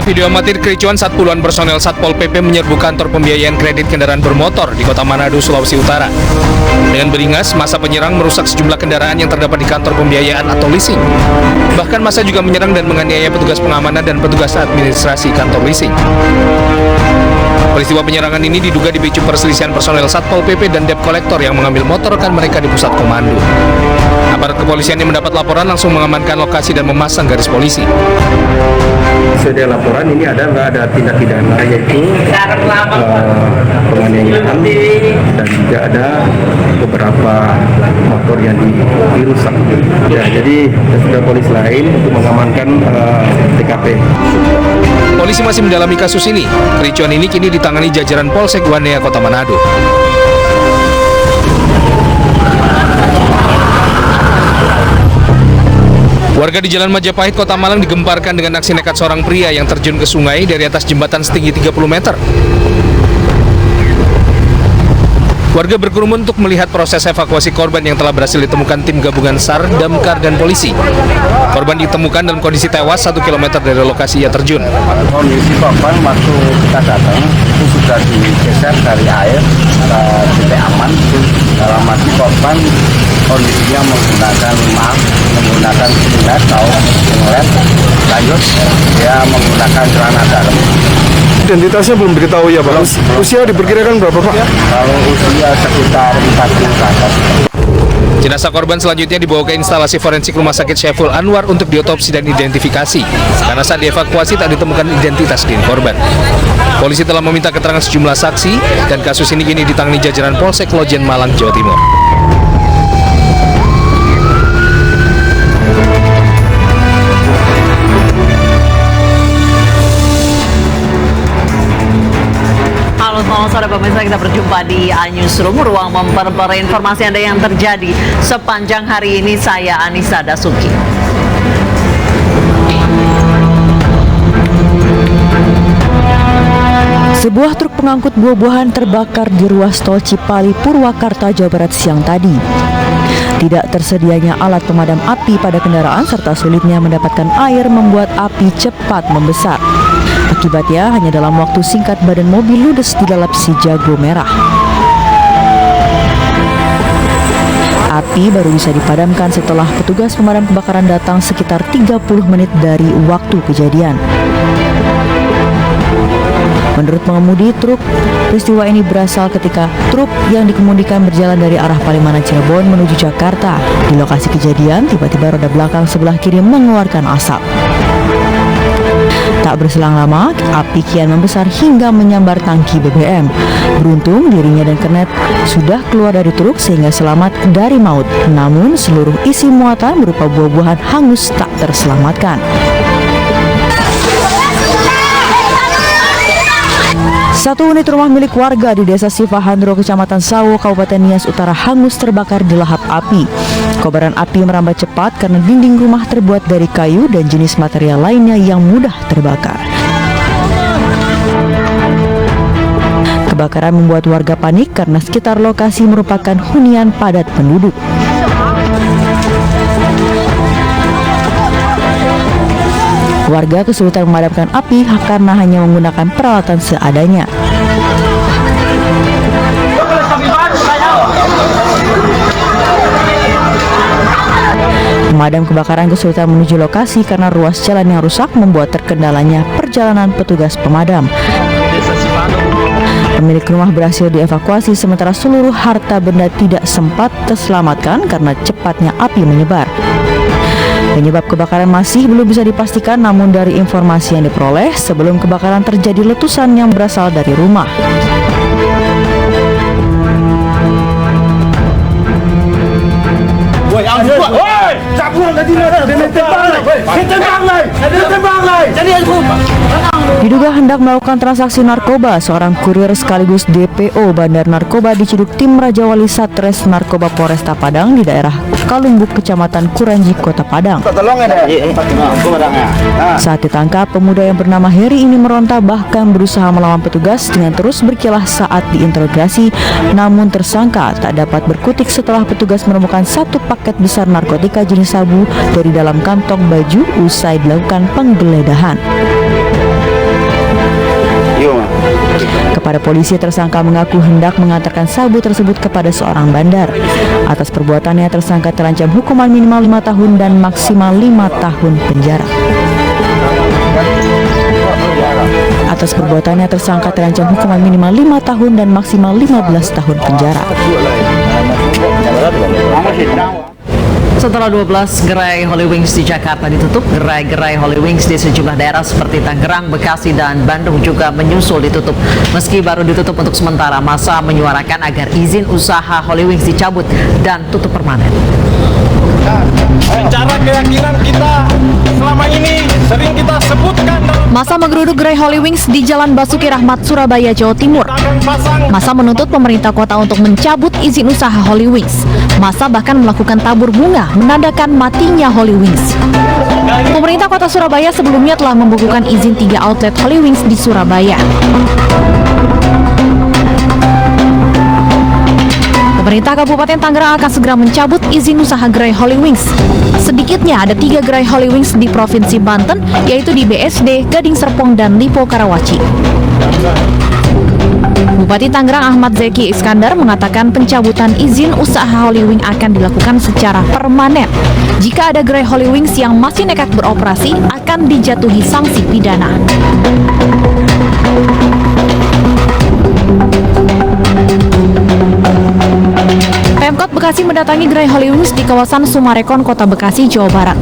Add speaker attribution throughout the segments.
Speaker 1: Video amatir kericuan saat puluhan personel Satpol PP menyerbu kantor pembiayaan kredit kendaraan bermotor di Kota Manado, Sulawesi Utara. Dengan beringas, massa penyerang merusak sejumlah kendaraan yang terdapat di kantor pembiayaan atau leasing. Bahkan massa juga menyerang dan menganiaya petugas pengamanan dan petugas administrasi kantor leasing. Peristiwa penyerangan ini diduga dipicu perselisihan personel Satpol PP dan debt collector yang mengambil motor rekan mereka di pusat komando. Aparat kepolisian yang mendapat laporan langsung mengamankan lokasi dan memasang garis polisi.
Speaker 2: Sesuai laporan ini ada tindak pidana yaitu penganiayaan dan juga ada beberapa motor yang dirusak. Ya, jadi sudah polisi lain untuk mengamankan TKP.
Speaker 1: Polisi masih mendalami kasus ini. Kericuan ini kini ditangani jajaran Polsek Wanea Kota Manado. Warga di Jalan Majapahit, Kota Malang digemparkan dengan aksi nekat seorang pria yang terjun ke sungai dari atas jembatan setinggi 30 meter. Warga berkerumun untuk melihat proses evakuasi korban yang telah berhasil ditemukan tim gabungan SAR, Damkar, dan polisi. Korban ditemukan dalam kondisi tewas 1 km dari lokasi ia terjun.
Speaker 3: Kondisi korban waktu kita datang itu sudah digeser dari air ke titik aman. Dalam arti korban kondisinya menggunakan singlet atau singlet, lanjut dia menggunakan celana dalam.
Speaker 2: Identitasnya belum diketahui ya Pak? Usia diperkirakan berapa Pak?
Speaker 3: Kalau usia sekitar 40 ke atas.
Speaker 1: Jenazah korban selanjutnya dibawa ke instalasi forensik Rumah Sakit Syaiful Anwar untuk diotopsi dan identifikasi. Karena saat dievakuasi tak ditemukan identitas diri korban. Polisi telah meminta keterangan sejumlah saksi dan kasus ini kini ditangani jajaran Polsek Lojen Malang, Jawa Timur.
Speaker 4: Selamat sore pemirsa, kita berjumpa di Newsroom, ruang memperbarui informasi Anda yang terjadi sepanjang hari ini. Saya Anissa Dasuki.
Speaker 5: Sebuah truk pengangkut buah-buahan terbakar di ruas tol Cipali, Purwakarta, Jawa Barat siang tadi. Tidak tersedianya alat pemadam api pada kendaraan serta sulitnya mendapatkan air membuat api cepat membesar. Akibatnya hanya dalam waktu singkat badan mobil ludes dilalap si jago merah. Api baru bisa dipadamkan setelah petugas pemadam kebakaran datang sekitar 30 menit dari waktu kejadian. Menurut pengemudi truk, peristiwa ini berasal ketika truk yang dikemudikan berjalan dari arah Palimanan Cirebon menuju Jakarta. Di lokasi kejadian, tiba-tiba roda belakang sebelah kiri mengeluarkan asap. Tak berselang lama, api kian membesar hingga menyambar tangki BBM. Beruntung dirinya dan kernet sudah keluar dari truk sehingga selamat dari maut. Namun seluruh isi muatan berupa buah-buahan hangus tak terselamatkan. Satu unit rumah milik warga di Desa Sivahandro, Kecamatan Sawo, Kabupaten Nias Utara hangus terbakar di lahap api. Kobaran api merambat cepat karena dinding rumah terbuat dari kayu dan jenis material lainnya yang mudah terbakar. Kebakaran membuat warga panik karena sekitar lokasi merupakan hunian padat penduduk. Warga kesulitan memadamkan api karena hanya menggunakan peralatan seadanya. Pemadam kebakaran kesulitan menuju lokasi karena ruas jalan yang rusak membuat terkendalanya perjalanan petugas pemadam. Pemilik rumah berhasil dievakuasi sementara seluruh harta benda tidak sempat terselamatkan karena cepatnya api menyebar. Penyebab kebakaran masih belum bisa dipastikan, namun dari informasi yang diperoleh sebelum kebakaran terjadi letusan yang berasal dari rumah. Diduga hendak melakukan transaksi narkoba, seorang kurir sekaligus DPO Bandar Narkoba diciduk tim Raja Wali Satres Narkoba Polresta Padang di daerah Kalumbuk, Kecamatan Kuranji, Kota Padang. Saat ditangkap, pemuda yang bernama Heri ini meronta bahkan berusaha melawan petugas dengan terus berkilah saat diinterogasi, namun tersangka tak dapat berkutik setelah petugas menemukan satu paket besar narkotika jenis sabu dari dalam kantong baju usai dilakukan penggeledahan. Pada polisi, tersangka mengaku hendak mengantarkan sabu tersebut kepada seorang bandar. Atas perbuatannya, tersangka terancam hukuman minimal 5 tahun dan maksimal 5 tahun penjara. Atas perbuatannya, tersangka terancam hukuman minimal 5 tahun dan maksimal 15 tahun penjara.
Speaker 4: Setelah 12 gerai Holy Wings di Jakarta ditutup, gerai-gerai Holy Wings di sejumlah daerah seperti Tangerang, Bekasi, dan Bandung juga menyusul ditutup. Meski baru ditutup untuk sementara, massa menyuarakan agar izin usaha Holy Wings dicabut dan tutup permanen.
Speaker 6: Secara keyakinan kita selama ini sering kita sebutkan dalam
Speaker 7: Massa menggeruduk gerai Holy Wings di Jalan Basuki Rahmat, Surabaya, Jawa Timur.
Speaker 6: pasang
Speaker 7: Massa menuntut pemerintah kota untuk mencabut izin usaha Holy Wings. Massa bahkan melakukan tabur bunga menandakan matinya Holy Wings. Pemerintah kota Surabaya sebelumnya telah membukukan izin 3 outlet Holy Wings di Surabaya. Pemerintah Kabupaten Tangerang akan segera mencabut izin usaha gerai Holy Wings. Sedikitnya ada 3 gerai Holy Wings di Provinsi Banten, yaitu di BSD, Gading Serpong, dan Lipo Karawaci. Bupati Tangerang Ahmad Zeki Iskandar mengatakan pencabutan izin usaha Holy Wings akan dilakukan secara permanen. Jika ada gerai Holy Wings yang masih nekat beroperasi, akan dijatuhi sanksi pidana. Pemkot Bekasi mendatangi gerai Holy Wings di kawasan Sumarekon, Kota Bekasi, Jawa Barat.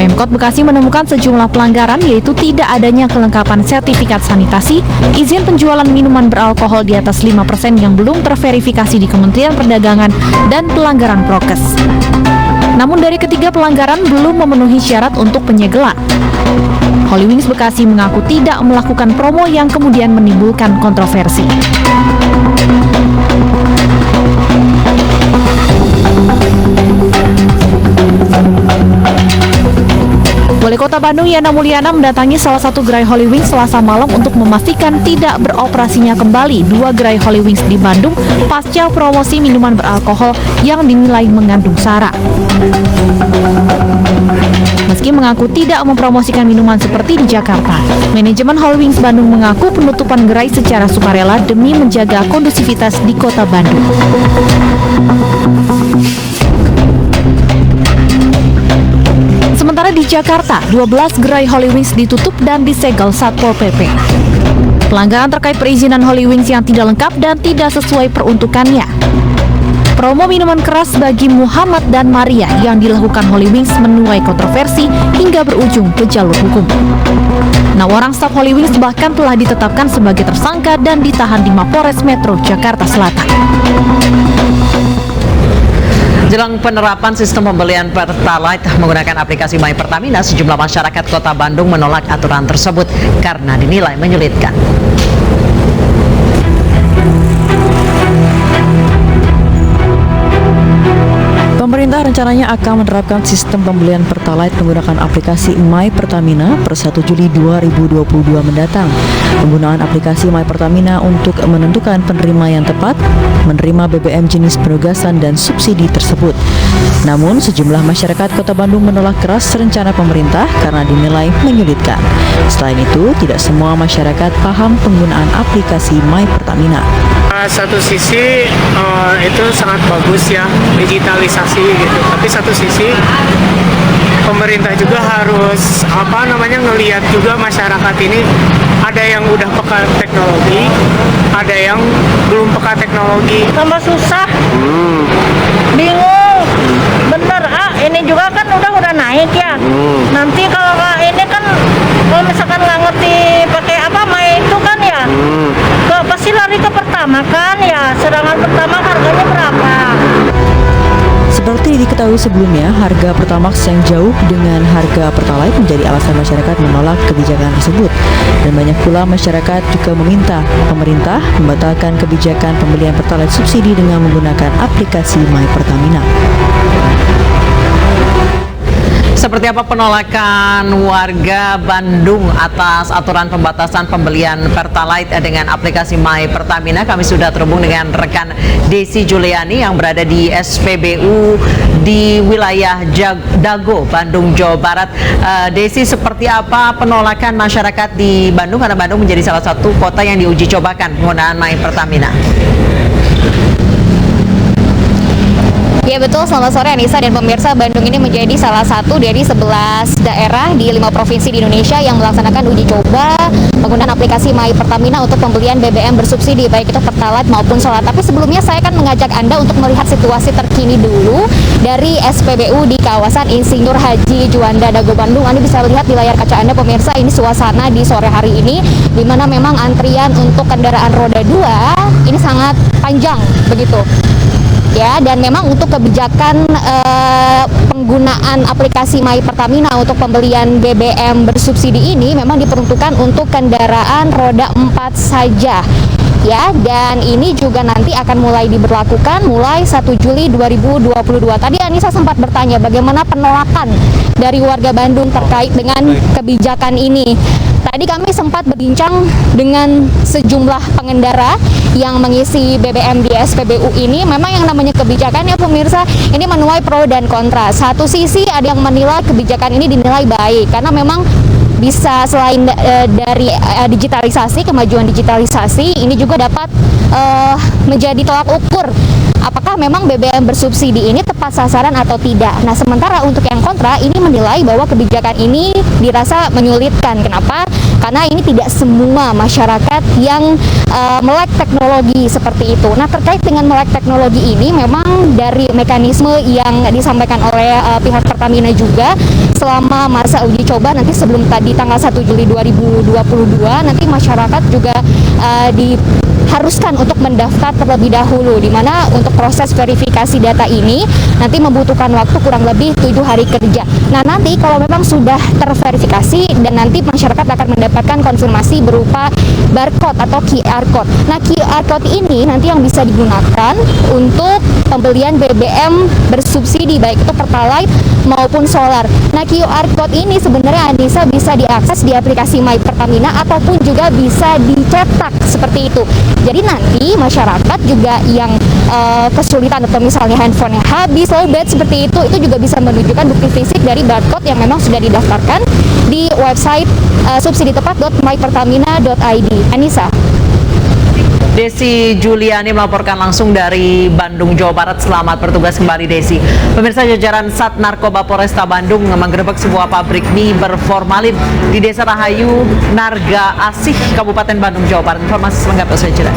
Speaker 7: Pemkot Bekasi menemukan sejumlah pelanggaran, yaitu tidak adanya kelengkapan sertifikat sanitasi, izin penjualan minuman beralkohol di atas 5% yang belum terverifikasi di Kementerian Perdagangan, dan pelanggaran prokes. Namun dari ketiga pelanggaran belum memenuhi syarat untuk penyegelan. Holy Wings Bekasi mengaku tidak melakukan promo yang kemudian menimbulkan kontroversi. Wali Kota Bandung Yana Mulyana mendatangi salah satu gerai Holy Wings Selasa malam untuk memastikan tidak beroperasinya kembali 2 gerai Holy Wings di Bandung pasca promosi minuman beralkohol yang dinilai mengandung sara. Meski mengaku tidak mempromosikan minuman seperti di Jakarta, manajemen Holy Wings Bandung mengaku penutupan gerai secara sukarela demi menjaga kondusivitas di Kota Bandung. Sementara di Jakarta, 12 gerai Holy Wings ditutup dan disegel Satpol PP. Pelanggaran terkait perizinan Holy Wings yang tidak lengkap dan tidak sesuai peruntukannya. Promo minuman keras bagi Muhammad dan Maria yang dilakukan Holy Wings menuai kontroversi hingga berujung ke jalur hukum. 6 orang staf Holy Wings bahkan telah ditetapkan sebagai tersangka dan ditahan di Mapolres Metro Jakarta Selatan.
Speaker 4: Jelang penerapan sistem pembelian Pertalite menggunakan aplikasi My Pertamina, sejumlah masyarakat Kota Bandung menolak aturan tersebut karena dinilai menyulitkan.
Speaker 5: Pemerintah rencananya akan menerapkan sistem pembelian Pertalite menggunakan aplikasi My Pertamina per 1 Juli 2022 mendatang. Penggunaan aplikasi My Pertamina untuk menentukan penerima yang tepat, menerima BBM jenis penugasan dan subsidi tersebut. Namun, sejumlah masyarakat Kota Bandung menolak keras rencana pemerintah karena dinilai menyulitkan. Selain itu, tidak semua masyarakat paham penggunaan aplikasi My Pertamina.
Speaker 8: Satu sisi itu sangat bagus ya, digitalisasi gitu. Tapi satu sisi pemerintah juga harus ngelihat juga masyarakat ini, ada yang udah peka teknologi, ada yang belum peka teknologi.
Speaker 9: Tambah susah, bingung, bener ini juga kan udah naik ya. Nanti kalau ini kan kalau misalkan nggak ngerti pakai apa main itu kan ya, pasti lari ke pertama kan ya, sedangkan pertama harganya berapa?
Speaker 5: Seperti diketahui sebelumnya, harga Pertamax yang jauh dengan harga Pertalite menjadi alasan masyarakat menolak kebijakan tersebut. Dan banyak pula masyarakat juga meminta pemerintah membatalkan kebijakan pembelian Pertalite subsidi dengan menggunakan aplikasi My Pertamina.
Speaker 4: Seperti apa penolakan warga Bandung atas aturan pembatasan pembelian Pertalite dengan aplikasi My Pertamina? Kami sudah terhubung dengan rekan Desi Juliani yang berada di SPBU di wilayah Dago, Bandung, Jawa Barat. Desi, seperti apa penolakan masyarakat di Bandung karena Bandung menjadi salah satu kota yang diuji cobakan penggunaan My Pertamina?
Speaker 10: Ya betul, selamat sore Anissa dan pemirsa. Bandung ini menjadi salah satu dari 11 daerah di 5 provinsi di Indonesia yang melaksanakan uji coba penggunaan aplikasi My Pertamina untuk pembelian BBM bersubsidi, baik itu Pertalite maupun solar. Tapi sebelumnya saya akan mengajak Anda untuk melihat situasi terkini dulu dari SPBU di kawasan Insinyur Haji Juanda, Dago, Bandung. Anda bisa lihat di layar kaca Anda pemirsa, ini suasana di sore hari ini, di mana memang antrian untuk kendaraan roda 2 ini sangat panjang begitu. Ya, dan memang untuk kebijakan penggunaan aplikasi My Pertamina untuk pembelian BBM bersubsidi ini memang diperuntukkan untuk kendaraan roda 4 saja. Ya, dan ini juga nanti akan mulai diberlakukan mulai 1 Juli 2022. Tadi Anissa sempat bertanya bagaimana penolakan dari warga Bandung terkait dengan kebijakan ini. Tadi kami sempat berbincang dengan sejumlah pengendara yang mengisi BBM di SPBU ini. Memang yang namanya kebijakan ya pemirsa, ini menuai pro dan kontra. Satu sisi ada yang menilai kebijakan ini dinilai baik karena memang bisa selain dari digitalisasi, kemajuan digitalisasi, ini juga dapat menjadi tolak ukur apakah memang BBM bersubsidi ini tepat sasaran atau tidak. Nah, sementara untuk yang kontra ini menilai bahwa kebijakan ini dirasa menyulitkan. Kenapa? Karena ini tidak semua masyarakat yang melek teknologi seperti itu. Nah, terkait dengan melek teknologi ini memang dari mekanisme yang disampaikan oleh pihak Pertamina juga selama masa uji coba nanti sebelum tadi tanggal 1 Juli 2022 nanti masyarakat juga diharuskan untuk mendaftar terlebih dahulu, di mana untuk proses verifikasi data ini nanti membutuhkan waktu kurang lebih 7 hari kerja. Nah, nanti kalau memang sudah terverifikasi dan nanti masyarakat akan mendapatkan konfirmasi berupa barcode atau QR code. Nah, QR code ini nanti yang bisa digunakan untuk pembelian BBM bersubsidi baik itu Pertalite maupun solar. Nah, QR code ini sebenarnya Anissa bisa diakses di aplikasi My Pertamina ataupun juga bisa dicetak seperti itu. Jadi nanti masyarakat juga yang kesulitan atau misalnya handphone yang habis, lowbat seperti itu juga bisa menunjukkan bukti fisik dari barcode yang memang sudah didaftarkan di website subsiditepat.mypertamina.id. Anissa.
Speaker 4: Desi Juliani melaporkan langsung dari Bandung, Jawa Barat. Selamat bertugas kembali, Desi. Pemirsa, jajaran Sat Narkoba Polresta Bandung menggerebek sebuah pabrik mie berformalin di Desa Rahayu, Narga Asih, Kabupaten Bandung, Jawa Barat. Informasi selengkapnya usai jeda.